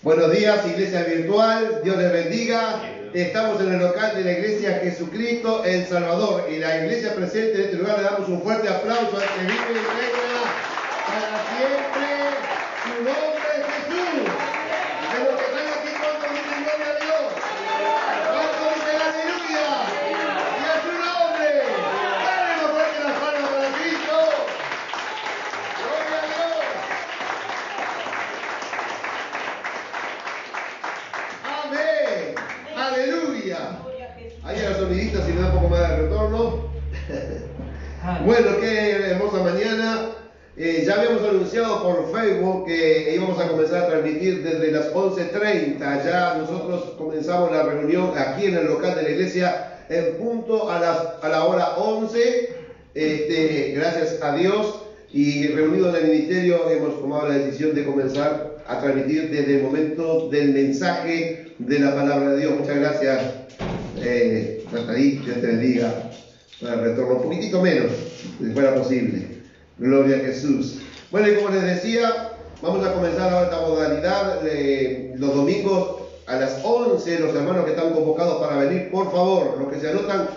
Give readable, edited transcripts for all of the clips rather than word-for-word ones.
Buenos días, iglesia virtual, Dios les bendiga. Estamos en el local de la iglesia Jesucristo el Salvador y la iglesia presente en este lugar le damos un fuerte aplauso al que vive y reina para siempre. Su nombre es Jesús. De los que están aquí todos dicen gloria a Dios. ¿Cuántos dicen aleluya? Y a su nombre. Dale los fuertes las palmas para Cristo. Gloria a Dios. Amén. Aleluya. Ahí a las sonidistas si me da un poco más de retorno. Bueno, qué hermosa mañana. Ya habíamos anunciado por Facebook que íbamos a comenzar a transmitir desde las 11:30. Ya nosotros comenzamos la reunión aquí en el local de la iglesia en punto a la hora 11. Gracias a Dios. Y reunidos en el ministerio hemos tomado la decisión de comenzar a transmitir desde el momento del mensaje de la palabra de Dios. Muchas gracias, Natalie, Dios te bendiga. Para el retorno un poquitito menos, si fuera posible. Gloria a Jesús. Bueno, y como les decía, vamos a comenzar ahora esta modalidad los domingos a las 11. Los hermanos que están convocados para venir, por favor, los que se anotan,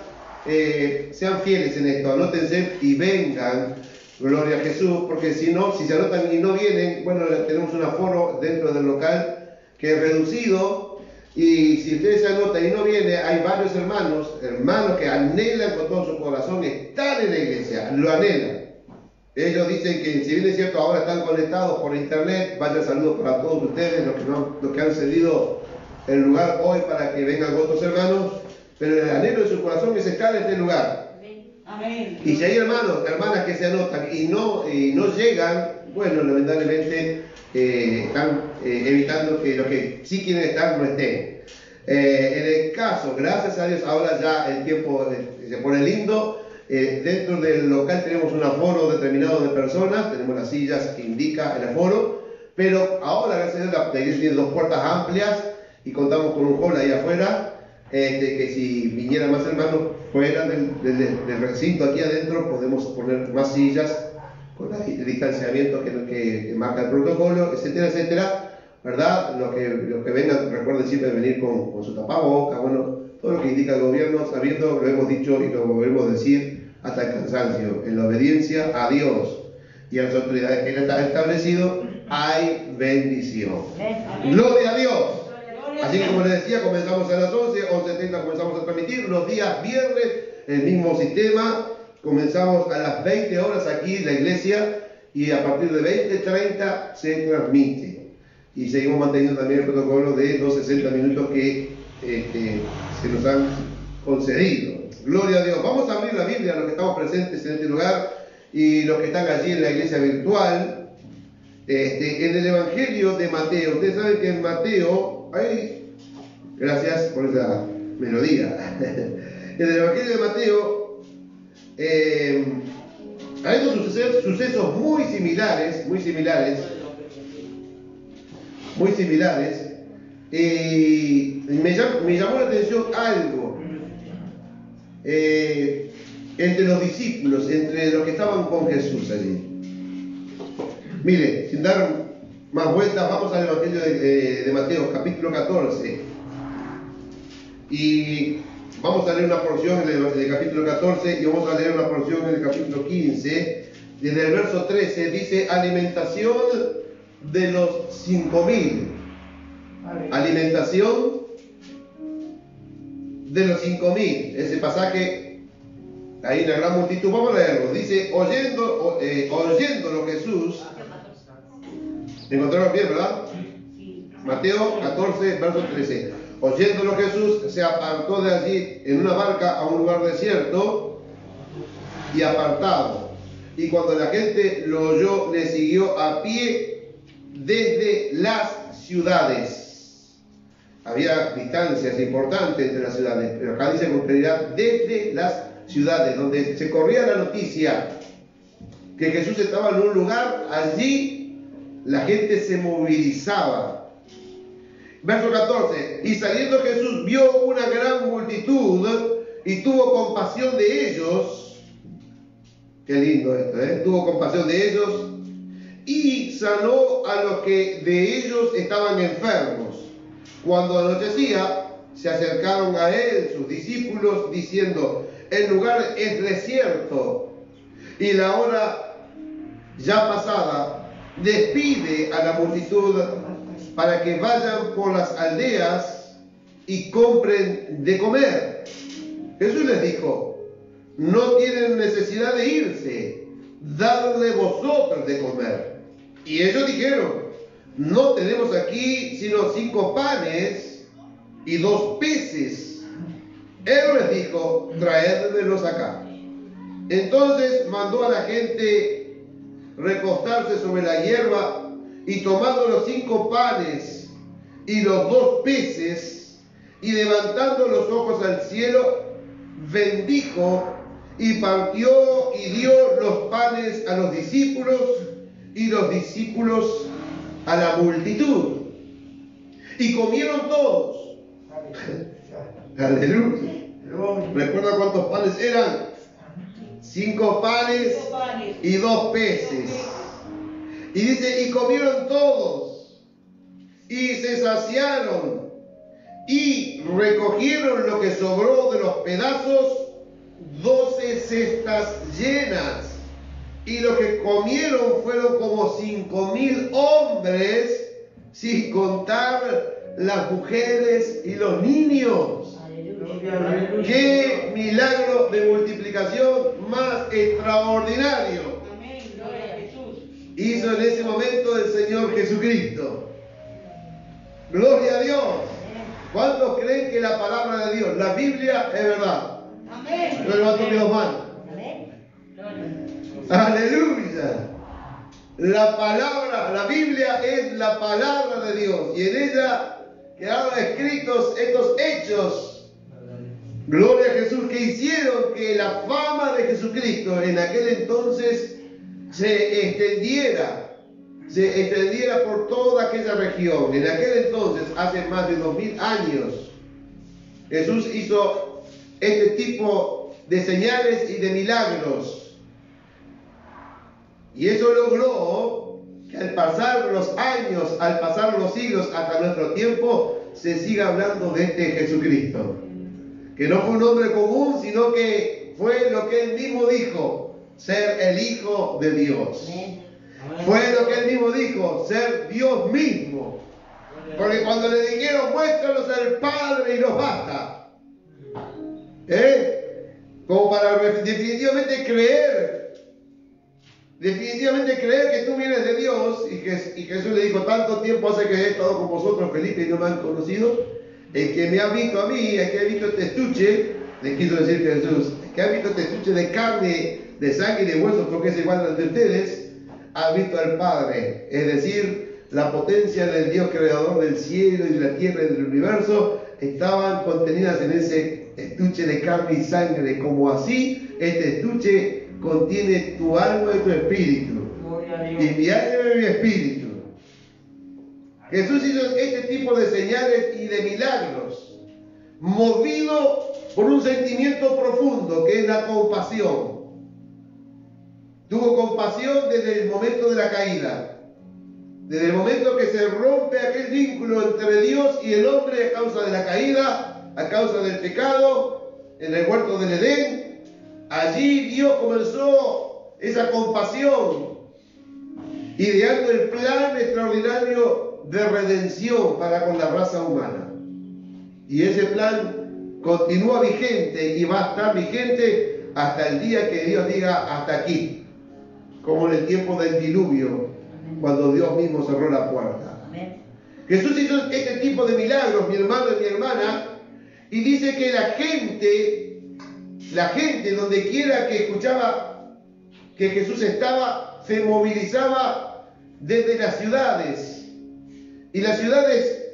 sean fieles en esto, anótense y vengan. Gloria a Jesús, porque si no, si se anotan y no vienen, bueno, tenemos un aforo dentro del local que es reducido. Y si ustedes se anotan y no vienen, hay varios hermanos que anhelan con todo su corazón estar en la iglesia, lo anhelan. Ellos dicen que si bien es cierto ahora están conectados por internet, vaya saludos para todos ustedes, los que han cedido el lugar hoy para que vengan otros hermanos, pero el anhelo de su corazón es estar en este lugar. Amén. Y si hay hermanas que se anotan y no llegan, bueno, lamentablemente están evitando que los que sí quieren estar no estén. En el caso, gracias a Dios, ahora ya el tiempo se pone lindo. Dentro del local tenemos un aforo determinado de personas, tenemos las sillas que indica el aforo, pero ahora gracias a Dios la iglesia tiene 2 puertas amplias y contamos con un hall ahí afuera, que si vinieran más hermanos fuera del recinto aquí adentro podemos poner más sillas con el distanciamiento que marca el protocolo, etcétera, etcétera, ¿verdad? Los que vengan, recuerden siempre venir con su tapaboca, bueno, todo lo que indica el gobierno, sabiendo, lo hemos dicho y lo volvemos a decir hasta el cansancio, en la obediencia a Dios y a las autoridades que Él ha establecido, hay bendición. ¡Gloria a Dios! Así que como les decía, comenzamos a las 11:30 comenzamos a transmitir, los días viernes, el mismo sistema, comenzamos a las 20 horas aquí en la iglesia y a partir de 20:30 se transmite. Y seguimos manteniendo también el protocolo de los 60 minutos que se nos han concedido. Gloria a Dios. Vamos a abrir la Biblia, los que estamos presentes en este lugar y los que están allí en la iglesia virtual. En el Evangelio de Mateo, ustedes saben que en Mateo, gracias por esa melodía. En el Evangelio de Mateo hay unos sucesos muy similares, y me llamó la atención algo entre los discípulos, entre los que estaban con Jesús allí. Mire, sin dar más vueltas, vamos al Evangelio de Mateo, capítulo 14. Y vamos a leer una porción en el capítulo 14 y vamos a leer una porción en el capítulo 15. Desde el verso 13 dice, alimentación de los 5.000. Alimentación de los 5.000. Ese pasaje, ahí en la gran multitud, vamos a leerlo. Dice, oyéndolo Jesús. ¿Encontraron bien, verdad? Mateo 14, verso 13. Oyéndolo Jesús se apartó de allí en una barca a un lugar desierto y apartado. Y cuando la gente lo oyó, le siguió a pie desde las ciudades. Había distancias importantes entre las ciudades, pero acá dice con claridad desde las ciudades, donde se corría la noticia que Jesús estaba en un lugar, allí la gente se movilizaba. Verso 14, y saliendo Jesús vio una gran multitud y tuvo compasión de ellos. Qué lindo esto, tuvo compasión de ellos y sanó a los que de ellos estaban enfermos. Cuando anochecía, se acercaron a él sus discípulos diciendo: el lugar es desierto y la hora ya pasada. Despide a la multitud para que vayan por las aldeas y compren de comer. Jesús les dijo: no tienen necesidad de irse, dadle vosotros de comer. Y ellos dijeron: no tenemos aquí sino 5 panes y 2 peces. Él les dijo: traédmelos acá. Entonces mandó a la gente recostarse sobre la hierba, y tomando los 5 panes y los 2 peces, y levantando los ojos al cielo, bendijo y partió y dio los panes a los discípulos y los discípulos a la multitud. Y comieron todos. Aleluya. ¿Recuerda cuántos panes eran? 5 panes y 2 peces. Y dice: y comieron todos y se saciaron y recogieron lo que sobró de los pedazos, 12 cestas llenas. Y lo que comieron fueron como 5.000 hombres, sin contar las mujeres y los niños. Aleluya. ¡Qué milagro de multiplicación más extraordinario! Amén. Gloria a Jesús. Hizo en ese momento el Señor Jesucristo. Gloria a Dios. ¿Cuántos creen que la palabra de Dios, la Biblia, es verdad? Amén. Yo levanto mis 2 manos. Aleluya. La palabra, la Biblia es la palabra de Dios, y en ella quedaron escritos estos hechos, gloria a Jesús, que hicieron que la fama de Jesucristo en aquel entonces se extendiera por toda aquella región. En aquel entonces, hace más de 2000 años, Jesús hizo este tipo de señales y de milagros. Y eso logró que al pasar los años, al pasar los siglos, hasta nuestro tiempo, se siga hablando de este Jesucristo. Que no fue un hombre común, sino que fue lo que él mismo dijo: ser el Hijo de Dios. Amén. Fue lo que él mismo dijo: ser Dios mismo. Porque cuando le dijeron: muéstranos al Padre y nos basta, como para definitivamente creer que tú vienes de Dios, y Jesús le dijo: tanto tiempo hace que he estado con vosotros, Felipe, y no me han conocido. El que me ha visto a mí, el que ha visto este estuche, le quiso decir Jesús, el que ha visto este estuche de carne, de sangre y de huesos, porque es igual al de ustedes, ha visto al Padre. Es decir, la potencia del Dios creador del cielo y de la tierra y del universo estaban contenidas en ese estuche de carne y sangre, como así este estuche contiene tu alma y tu espíritu, y mi alma y mi espíritu. Jesús hizo este tipo de señales y de milagros, movido por un sentimiento profundo, que es la compasión. Tuvo compasión desde el momento de la caída, desde el momento que se rompe aquel vínculo entre Dios y el hombre a causa de la caída, a causa del pecado, en el huerto del Edén. Allí Dios comenzó esa compasión, ideando el plan extraordinario de redención para con la raza humana. Y ese plan continúa vigente y va a estar vigente hasta el día que Dios diga: hasta aquí, como en el tiempo del diluvio, cuando Dios mismo cerró la puerta. Amén. Jesús hizo este tipo de milagros, mi hermano y mi hermana, y dice que la gente donde quiera que escuchaba que Jesús estaba, se movilizaba desde las ciudades. Y las ciudades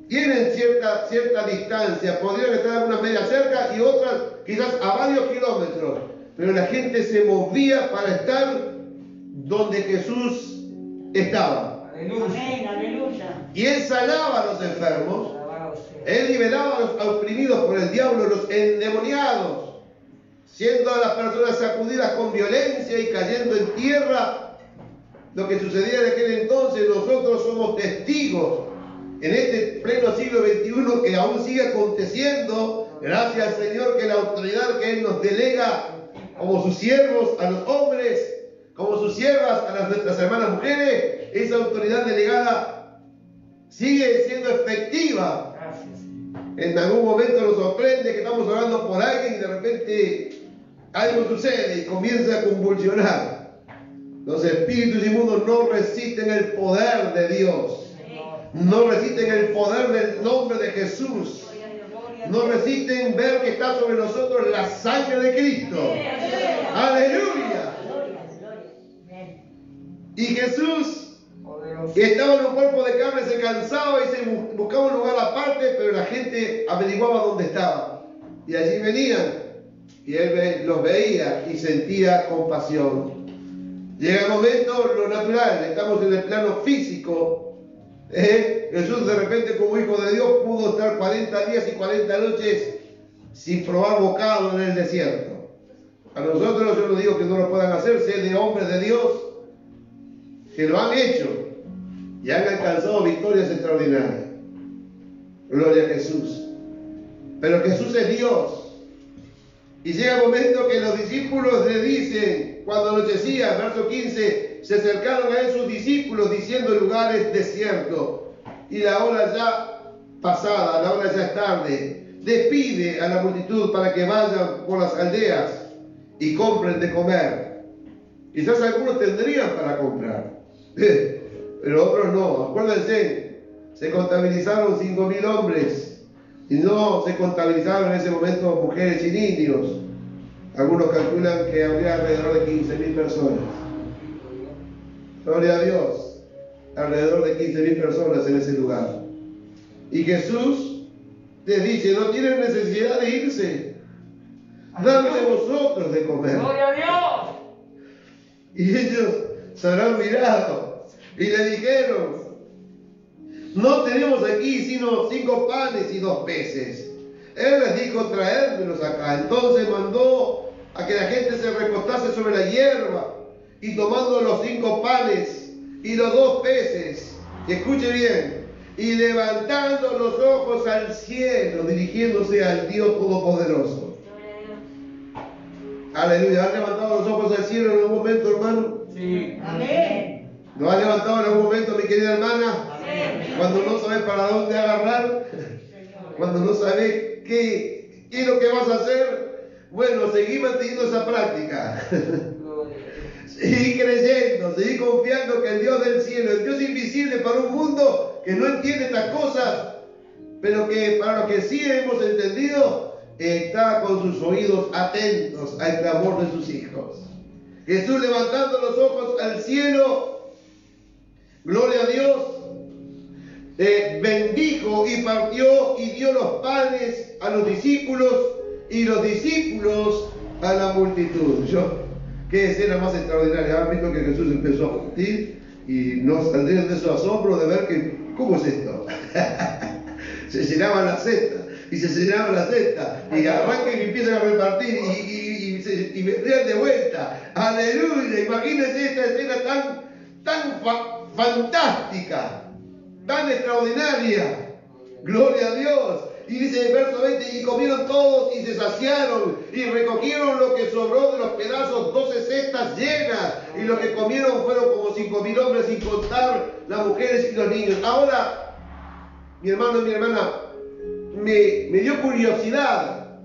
tienen cierta distancia, podrían estar algunas medias cerca y otras quizás a varios kilómetros, pero la gente se movía para estar donde Jesús estaba. Aleluya. Aleluya. Y él sanaba a los enfermos, él liberaba a los oprimidos por el diablo, los endemoniados, siendo a las personas sacudidas con violencia y cayendo en tierra, lo que sucedía en aquel entonces, nosotros somos testigos en este pleno siglo XXI que aún sigue aconteciendo. Gracias, Señor, que la autoridad que Él nos delega como sus siervos a los hombres, como sus siervas a nuestras hermanas mujeres, esa autoridad delegada sigue siendo efectiva. En algún momento nos sorprende que estamos orando por alguien y de repente algo sucede y comienza a convulsionar. Los espíritus inmundos no resisten el poder de Dios, no resisten el poder del nombre de Jesús, no resisten ver que está sobre nosotros la sangre de Cristo. ¡Aleluya! Y Jesús, que estaba en un cuerpo de carne, se cansaba y se buscaba un lugar aparte, pero la gente averiguaba dónde estaba. Y allí venían, y Él los veía y sentía compasión. Llega el momento, lo natural, estamos en el plano físico. Jesús de repente como hijo de Dios pudo estar 40 días y 40 noches sin probar bocado en el desierto. A nosotros yo no digo que no lo puedan hacer, sé de hombres de Dios que lo han hecho y han alcanzado victorias extraordinarias. Gloria a Jesús. Pero Jesús es Dios. Y llega el momento que los discípulos le dicen, cuando anochecía, verso 15, se acercaron a él sus discípulos diciendo: el lugar es desierto y la hora ya pasada, la hora ya es tarde. Despide a la multitud para que vayan por las aldeas y compren de comer. Quizás algunos tendrían para comprar, pero otros no. Acuérdense, se contabilizaron 5.000 hombres y no se contabilizaron en ese momento mujeres y niños. Algunos calculan que habría alrededor de 15.000 personas. Gloria a Dios, alrededor de 15.000 personas en ese lugar. Y Jesús les dice: no tienen necesidad de irse, dadme vosotros de comer. ¡Gloria a Dios! Y ellos se habrán mirado y le dijeron: no tenemos aquí sino 5 panes y 2 peces. Él les dijo: traérmelos acá. Entonces mandó a que la gente se recostase sobre la hierba, y tomando los 5 panes y los 2 peces, escuche bien, y levantando los ojos al cielo, dirigiéndose al Dios Todopoderoso. Aleluya. ¿Han levantado los ojos al cielo en algún momento, hermano? Sí. Amén. ¿Lo ha levantado en algún momento, mi querida hermana? Amén. Cuando no sabes para dónde agarrar, cuando no sabes qué es lo que vas a hacer, bueno, seguí manteniendo esa práctica. Seguí creyendo, seguí confiando que el Dios del cielo, el Dios invisible para un mundo que no entiende estas cosas, pero que para los que sí hemos entendido, está con sus oídos atentos al clamor de sus hijos. Jesús, levantando los ojos al cielo, gloria a Dios, bendijo y partió y dio los panes a los discípulos y los discípulos a la multitud. Qué escena más extraordinaria. Han visto que Jesús empezó a partir y no saldrían de su asombro de ver que, ¿cómo es esto? Se llenaban las cestas y se llenaban las cestas y arrancan y empiezan a repartir y vendrían de vuelta. Aleluya. Imagínense esta escena tan fantástica, tan extraordinaria. Gloria a Dios. Y dice el verso 20: y comieron todos y se saciaron y recogieron lo que sobró de los pedazos, 12 cestas llenas, y lo que comieron fueron como 5.000 hombres, sin contar las mujeres y los niños. Ahora, mi hermano y mi hermana, me dio curiosidad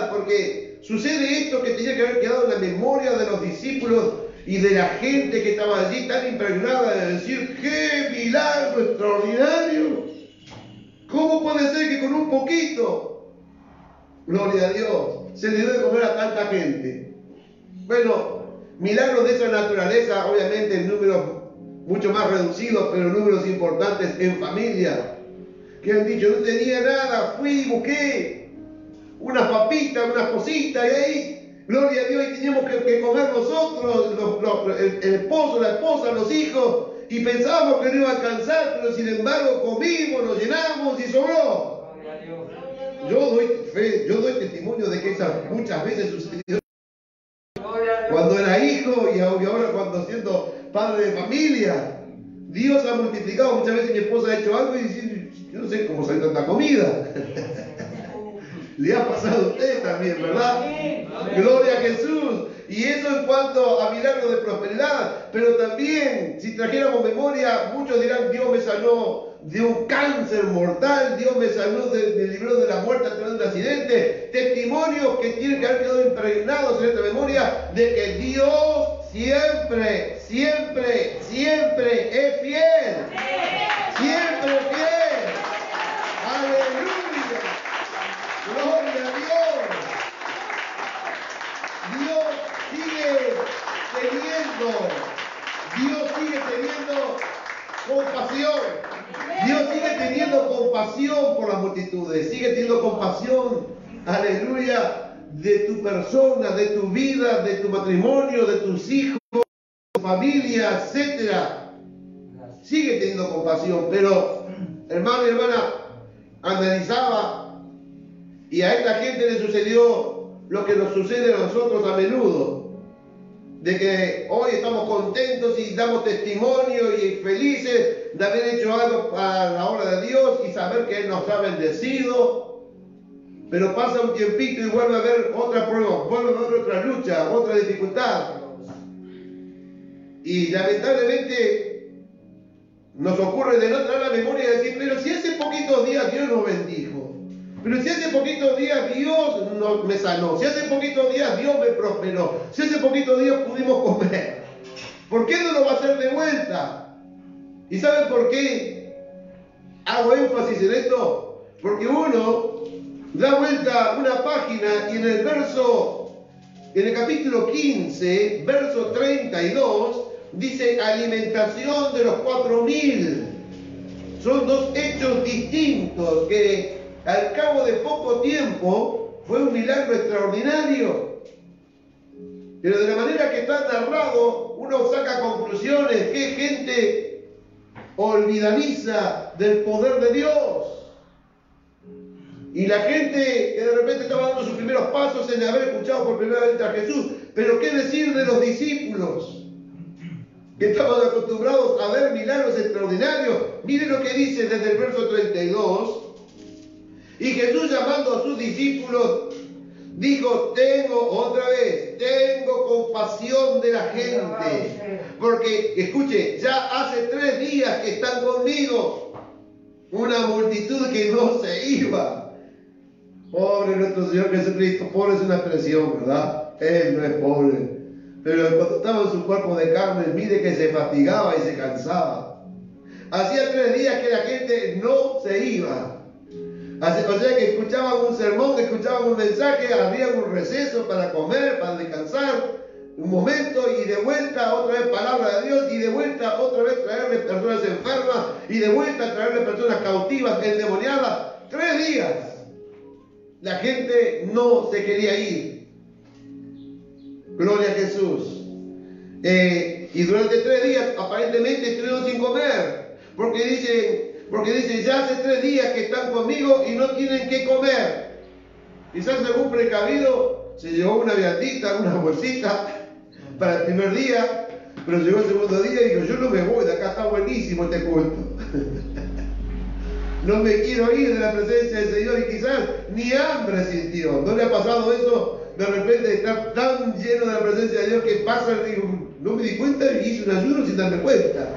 porque sucede esto que tenía que haber quedado en la memoria de los discípulos y de la gente que estaba allí, tan impregnada de decir: ¡qué milagro extraordinario! ¿Cómo puede ser que con un poquito, gloria a Dios, se le dio de comer a tanta gente? Bueno, milagros de esa naturaleza, obviamente en números mucho más reducidos, pero números importantes en familia, que han dicho: no tenía nada, fui, busqué unas papitas, unas cositas, y ahí, gloria a Dios, y teníamos que comer nosotros, el esposo, la esposa, los hijos, y pensábamos que no iba a alcanzar, pero sin embargo comimos, nos llenamos y sobró. Yo doy fe, yo doy testimonio de que eso muchas veces sucedió cuando era hijo y ahora cuando siendo padre de familia. Dios ha multiplicado. Muchas veces mi esposa ha hecho algo y dice, yo no sé cómo sale tanta comida. Le ha pasado a usted también, ¿verdad? Gloria a Jesús. Y eso en cuanto a milagros de prosperidad. Pero también, si trajéramos memoria, muchos dirán, Dios me sanó de un cáncer mortal, Dios me sanó, me libró de la muerte a través de un accidente. Testimonios que tienen que haber quedado impregnados en esta memoria de que Dios siempre, siempre, siempre es fiel. Siempre es fiel. Aleluya. Gloria a Dios. Dios sigue teniendo compasión. Dios sigue teniendo compasión por las multitudes. Sigue teniendo compasión, aleluya, de tu persona, de tu vida, de tu matrimonio, de tus hijos, de tu familia, etcétera. Sigue teniendo compasión, pero hermano y hermana, analizaba y a esta gente le sucedió lo que nos sucede a nosotros a menudo. De que hoy estamos contentos y damos testimonio y felices de haber hecho algo para la obra de Dios y saber que Él nos ha bendecido. Pero pasa un tiempito y vuelve a haber otra prueba, vuelve a haber otra lucha, otra dificultad. Y lamentablemente nos ocurre de no traer la memoria y decir, pero si hace poquitos días Dios nos bendijo. Pero si hace poquitos días Dios me sanó, si hace poquitos días Dios me prosperó, si hace poquitos días pudimos comer, ¿por qué no lo va a hacer de vuelta? ¿Y saben por qué hago énfasis en esto? Porque uno da vuelta una página y en el capítulo 15, verso 32, dice alimentación de los 4.000. Son dos hechos distintos que al cabo de poco tiempo fue un milagro extraordinario. Pero de la manera que está narrado, uno saca conclusiones. Qué gente olvidadiza del poder de Dios. Y la gente que de repente estaba dando sus primeros pasos en haber escuchado por primera vez a Jesús. Pero qué decir de los discípulos que estaban acostumbrados a ver milagros extraordinarios. Miren lo que dice desde el verso 32. Y Jesús, llamando a sus discípulos, dijo, tengo compasión de la gente. Porque, escuche, ya hace 3 días que están conmigo. Una multitud que no se iba. Pobre nuestro Señor Jesucristo. Pobre es una expresión, ¿verdad? Él no es pobre. Pero cuando estaba en su cuerpo de carne, mire que se fatigaba y se cansaba. Hacía 3 días que la gente no se iba. O sea que escuchaban un sermón, que escuchaban un mensaje, había un receso para comer, para descansar, un momento y de vuelta otra vez palabra de Dios y de vuelta otra vez traerle personas enfermas y de vuelta traerle personas cautivas, endemoniadas. 3 días. La gente no se quería ir. Gloria a Jesús. Y durante 3 días aparentemente estuvieron sin comer, porque dice, ya hace 3 días que están conmigo y no tienen que comer. Quizás algún precavido se llevó una viandita, una bolsita para el primer día, pero llegó el segundo día y dijo, yo no me voy, de acá está buenísimo este culto. No me quiero ir de la presencia del Señor y quizás ni hambre sintió. ¿No le ha pasado eso? De repente de estar tan lleno de la presencia de Dios que pasa y digo, no me di cuenta y hice un ayuno sin darme cuenta.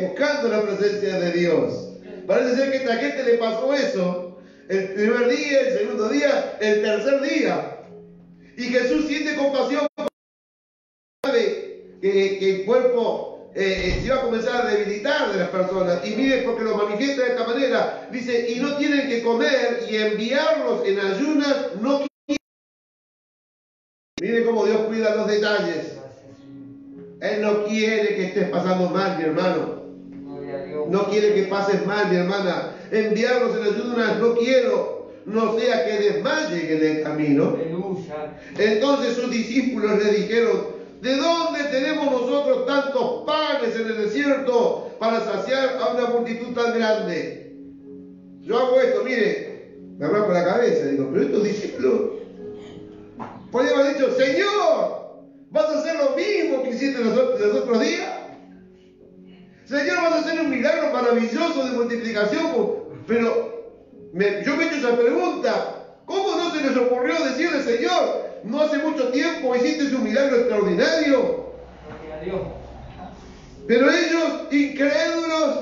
Buscando la presencia de Dios. Parece ser que a esta gente le pasó eso. El primer día, el segundo día, el tercer día. Y Jesús siente compasión. Sabe que el cuerpo se iba a comenzar a debilitar de las personas. Y mire, porque lo manifiesta de esta manera. Dice, y no tienen que comer y enviarlos en ayunas no quieren. Mire cómo Dios cuida los detalles. Él no quiere que estés pasando mal, mi hermano. No quiere que pases mal, mi hermana. Enviarlos en ayunas no quiero. No sea que desmayen en el camino. Entonces sus discípulos le dijeron, ¿de dónde tenemos nosotros tantos panes en el desierto para saciar a una multitud tan grande? Yo hago esto, mire, me arranco la cabeza, digo, pero estos discípulos podrían haber dicho, Señor, ¿Vas a hacer lo mismo que hiciste los otros días? Señor, vas a hacer un milagro maravilloso de multiplicación, pero yo me he hecho esa pregunta. ¿Cómo no se les ocurrió decirle, Señor, no hace mucho tiempo hiciste un milagro extraordinario? Pero ellos, incrédulos,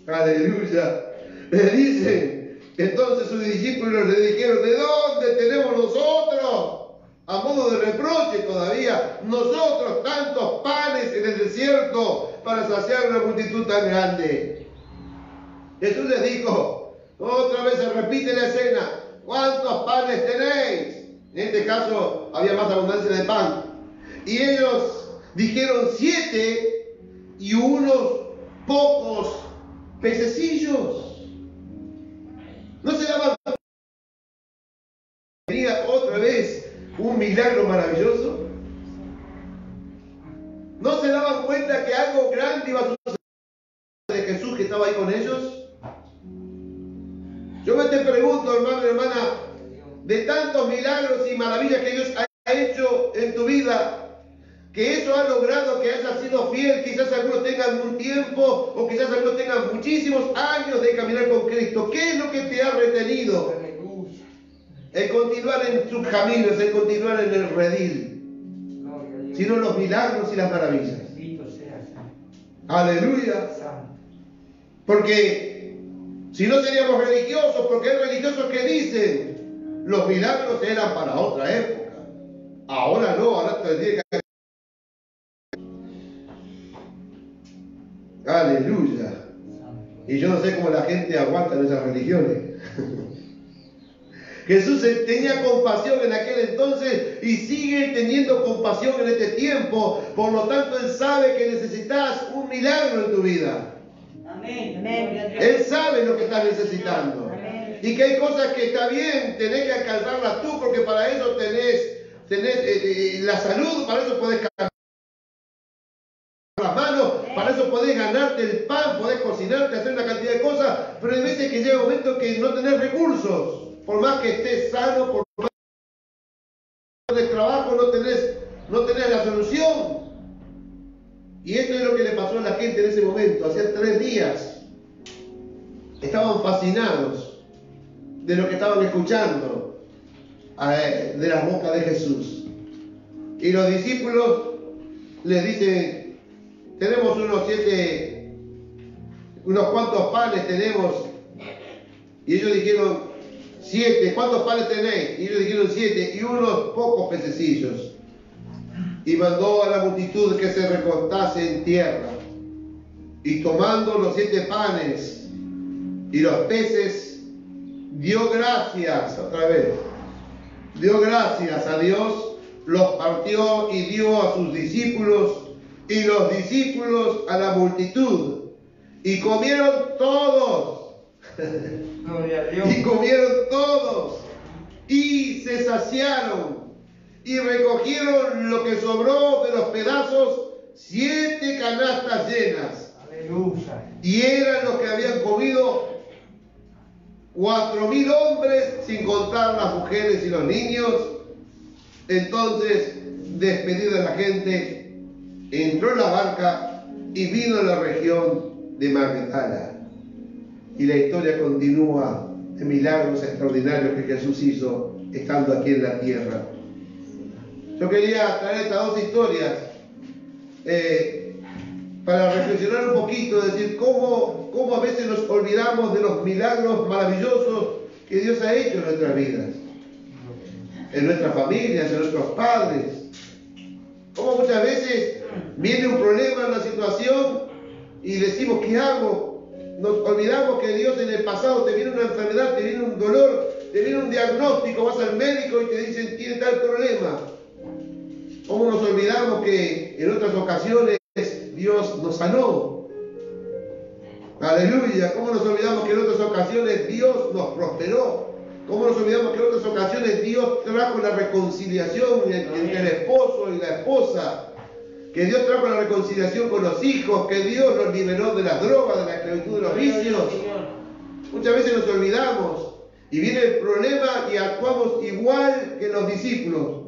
aleluya, le dicen, entonces sus discípulos le dijeron, ¿de dónde tenemos nosotros? A modo de reproche todavía, nosotros tantos panes en el desierto para saciar una multitud tan grande. Jesús les dijo, otra vez se repite la escena, ¿cuántos panes tenéis? En este caso había más abundancia de pan. Y ellos dijeron 7 y unos pocos pececillos. No se daban cuenta. Venía otra vez un milagro maravilloso. No se daban cuenta que algo grande iba a suceder de Jesús que estaba ahí con ellos. Yo me te pregunto, hermano y hermana, de tantos milagros y maravillas que Dios ha hecho en tu vida, que eso ha logrado que hayas sido fiel. Quizás algunos tengan un tiempo o quizás algunos tengan muchísimos años de caminar con Cristo. ¿Qué es lo que te ha retenido? El continuar en sus caminos, el continuar en el redil, sino los milagros y las maravillas. Aleluya. Porque si no seríamos religiosos, porque hay religiosos que dicen los milagros eran para otra época. Ahora no, ahora tendría que... Aleluya. Y yo no sé cómo la gente aguanta en esas religiones. Jesús tenía compasión en aquel entonces y sigue teniendo compasión en este tiempo. Por lo tanto, Él sabe que necesitas un milagro en tu vida. Amén. Él sabe lo que estás necesitando. Amén. Y que hay cosas que está bien, tenés que alcanzarlas tú, porque para eso tenés la salud, para eso podés cargar las manos, para eso podés ganarte el pan, podés cocinarte, hacer una cantidad de cosas, pero hay veces que llega un momento que no tenés recursos. Por más que estés sano, por más que estés de trabajo, no tenés la solución. Y esto es lo que le pasó a la gente en ese momento. Hacía 3 días estaban fascinados de lo que estaban escuchando de las bocas de Jesús. Y los discípulos les dicen, tenemos unos cuantos panes tenemos. Y ellos dijeron, 7, ¿cuántos panes tenéis? Y ellos dijeron 7 y unos pocos pececillos. Y mandó a la multitud que se recostase en tierra. Y tomando los 7 panes y los peces, dio gracias, otra vez, dio gracias a Dios, los partió y dio a sus discípulos, y los discípulos a la multitud. Y comieron todos. Y comieron todos y se saciaron y recogieron lo que sobró de los pedazos, 7 canastas llenas. Aleluya. Y eran los que habían comido 4.000 hombres, sin contar las mujeres y los niños. Entonces, despedida la gente, entró en la barca y vino a la región de Magdala. Y la historia continúa de milagros extraordinarios que Jesús hizo estando aquí en la tierra. Yo quería traer estas 2 historias para reflexionar un poquito, decir cómo a veces nos olvidamos de los milagros maravillosos que Dios ha hecho en nuestras vidas, en nuestras familias, en nuestros padres. Cómo muchas veces viene un problema, una situación y decimos, ¿qué hago? Nos olvidamos que Dios en el pasado te viene una enfermedad, te viene un dolor, te viene un diagnóstico, vas al médico y te dicen tiene tal problema. ¿Cómo nos olvidamos que en otras ocasiones Dios nos sanó? Aleluya. ¿Cómo nos olvidamos que en otras ocasiones Dios nos prosperó? ¿Cómo nos olvidamos que en otras ocasiones Dios trajo la reconciliación entre el esposo y la esposa? Que Dios trajo la reconciliación con los hijos, que Dios los liberó de las drogas, de la esclavitud de los vicios. Muchas veces nos olvidamos y viene el problema y actuamos igual que los discípulos.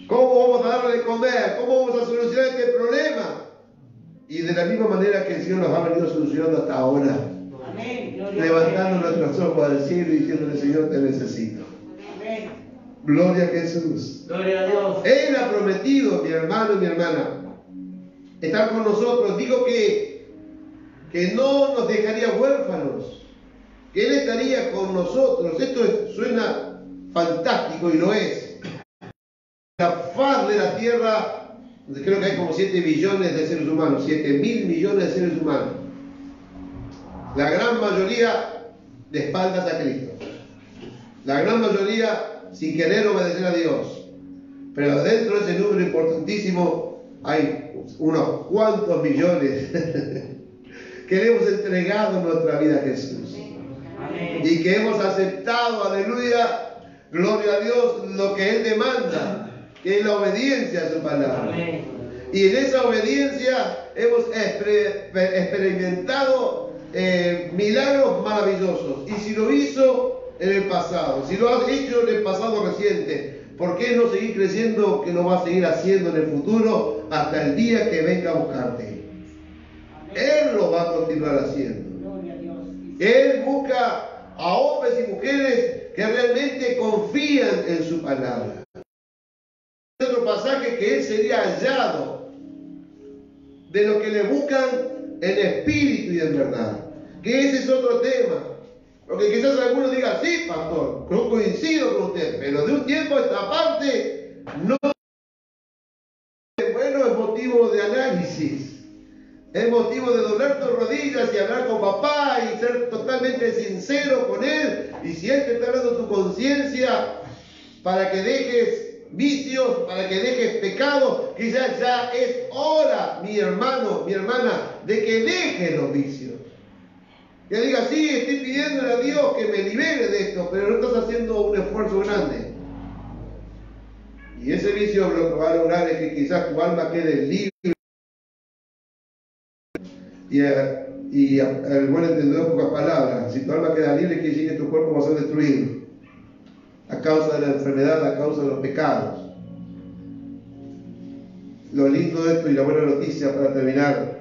¿Cómo vamos a darle de comer? ¿Cómo vamos a solucionar este problema? Y de la misma manera que el Señor nos ha venido solucionando hasta ahora. Amén. Levantando nuestros ojos al cielo y diciéndole, Señor, te necesito. Amén. Gloria a Jesús. Gloria a Dios. Él ha prometido, mi hermano y mi hermana, estar con nosotros. Digo que no nos dejaría huérfanos, que Él estaría con nosotros. Esto suena fantástico y lo es. La faz de la tierra, creo que hay como 7 billones de seres humanos, 7.000 millones de seres humanos. La gran mayoría de espaldas a Cristo. La gran mayoría sin querer obedecer a Dios. Pero dentro de ese número importantísimo hay unos cuantos millones que le hemos entregado nuestra vida a Jesús. Amén. Y que hemos aceptado, aleluya, gloria a Dios, lo que Él demanda, que es la obediencia a su palabra. Amén. Y en esa obediencia hemos experimentado milagros maravillosos. Y si lo hizo en el pasado, si lo has hecho en el pasado reciente, ¿por qué no seguir creciendo, que lo va a seguir haciendo en el futuro hasta el día que venga a buscarte? Él lo va a continuar haciendo. Él busca a hombres y mujeres que realmente confían en su palabra. Hay otro pasaje que Él sería hallado de los que le buscan en espíritu y en verdad. Que ese es otro tema. Porque quizás algunos digan, sí, pastor, yo coincido con usted, pero de un tiempo a esta parte no. Bueno, es motivo de análisis. Es motivo de doblar tus rodillas y hablar con papá y ser totalmente sincero con él. Y si él te está dando tu conciencia para que dejes vicios, para que dejes pecado, quizás ya es hora, mi hermano, mi hermana, de que dejes los vicios. Que diga, sí, estoy pidiéndole a Dios que me libere de esto, pero no estás haciendo un esfuerzo grande. Y ese vicio lo que va a lograr es que quizás tu alma quede libre. Y el buen entendedor, pocas palabras, si tu alma queda libre, quiere decir que tu cuerpo va a ser destruido a causa de la enfermedad, a causa de los pecados. Lo lindo de esto y la buena noticia para terminar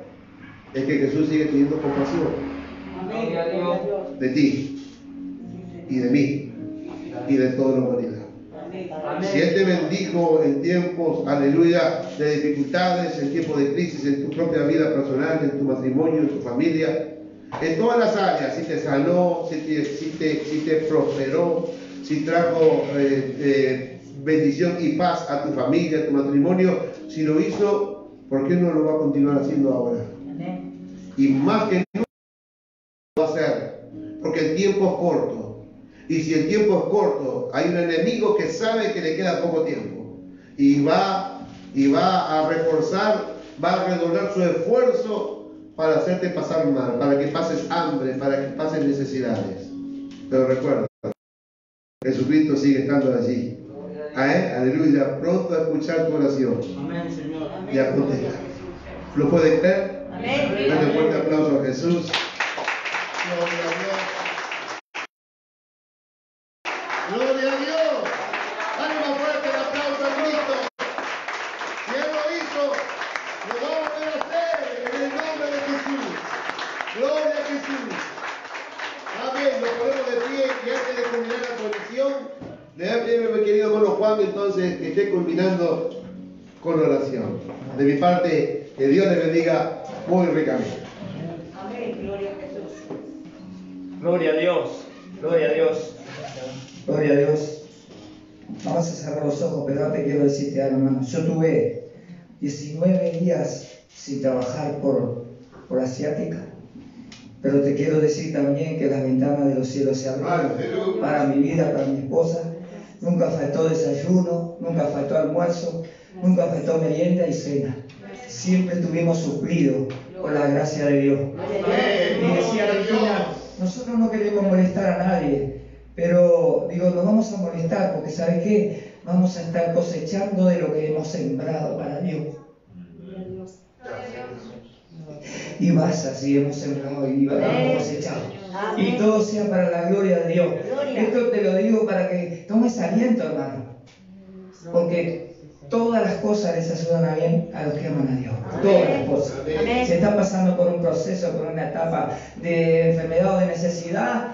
es que Jesús sigue teniendo compasión de ti y de mí y de toda la humanidad. Si Él te bendijo en tiempos, aleluya, de dificultades, en tiempos de crisis, en tu propia vida personal, en tu matrimonio, en tu familia, en todas las áreas, si te sanó, si te prosperó, si trajo bendición y paz a tu familia, a tu matrimonio, si lo hizo, ¿por qué no lo va a continuar haciendo ahora? Y más que nunca lo va a hacer, porque el tiempo es corto. Y si el tiempo es corto, hay un enemigo que sabe que le queda poco tiempo y va a reforzar, va a redoblar su esfuerzo para hacerte pasar mal, para que pases hambre, para que pases necesidades. Pero recuerda, Jesucristo sigue estando allí. Aleluya, pronto a escuchar tu oración. Amén, Señor. Y a contestar. ¿Lo puedes creer? Amén. Dale un fuerte aplauso a Jesús. Gloria a Dios. Gloria a Dios. Dale más fuerte el aplauso a Cristo. Si Él lo hizo, lo va a volver a hacer en el nombre de Jesús. Gloria a Jesús. Amén. Nos ponemos de pie y antes de culminar la conexión, le voy a pedir a mi querido hermano Juan entonces que esté culminando con oración. De mi parte, que Dios le bendiga muy ricamente. Amén. Gloria a Jesús. Gloria a Dios. Gloria a Dios. Gloria a Dios. Vamos a cerrar los ojos, pero antes quiero decirte algo, hermano. Yo tuve 19 días sin trabajar por asiática, pero te quiero decir también que las ventanas de los cielos se abrieron para mi vida, para mi esposa. Nunca faltó desayuno, nunca faltó almuerzo, nunca faltó merienda y cena. Siempre estuvimos suplidos por la gracia de Dios. Y decía Regina, nosotros no queremos molestar a nadie, pero digo, nos vamos a molestar porque ¿sabes qué? Vamos a estar cosechando de lo que hemos sembrado para Dios. Y vas así, hemos sembrado y hemos cosechado. Y todo sea para la gloria de Dios. Esto te lo digo para que tomes aliento, hermano. Porque todas las cosas les ayudan a bien a los que aman a Dios. Todas las cosas. Si están pasando por un proceso, por una etapa de enfermedad o de necesidad,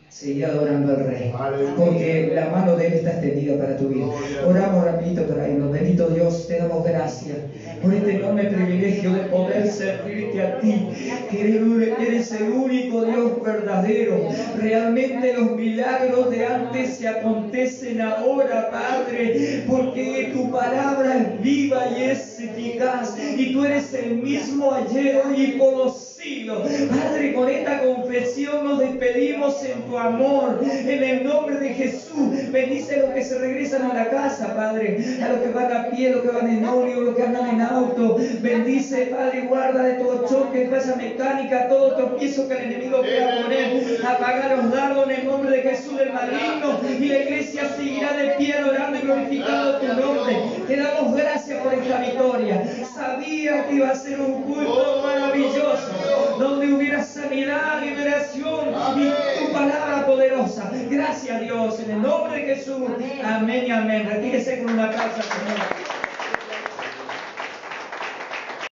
seguí adorando al Rey, porque la mano de Él está extendida para tu vida. Oramos rapidito para irnos. Bendito Dios, te damos gracias por este enorme privilegio de poder servirte a ti, que eres el único Dios verdadero. Realmente los milagros de antes se acontecen ahora, Padre, porque tu palabra es viva y es eficaz, y tú eres el mismo ayer, hoy y por los siglos. Padre, con esta confesión nos despedimos en tu amor, en el nombre de Jesús. Bendice a los que se regresan a la casa, Padre, a los que van a pie, los que van en ómnibus, los que andan en auto. Bendice, Padre, guarda de todo choque, falla mecánica, todo tropiezo que el enemigo quiera poner. Apaga los dardos en el nombre de Jesús del maligno, y la iglesia seguirá de pie adorando y glorificando tu nombre. Te damos gracias por esta victoria. Sabía que iba a ser un culto maravilloso, donde hubiera sanidad, liberación y tu palabra poderosa. Gracias, Dios, en el nombre de Jesús. Amén y amén. Retírese con una aplauso, Señor.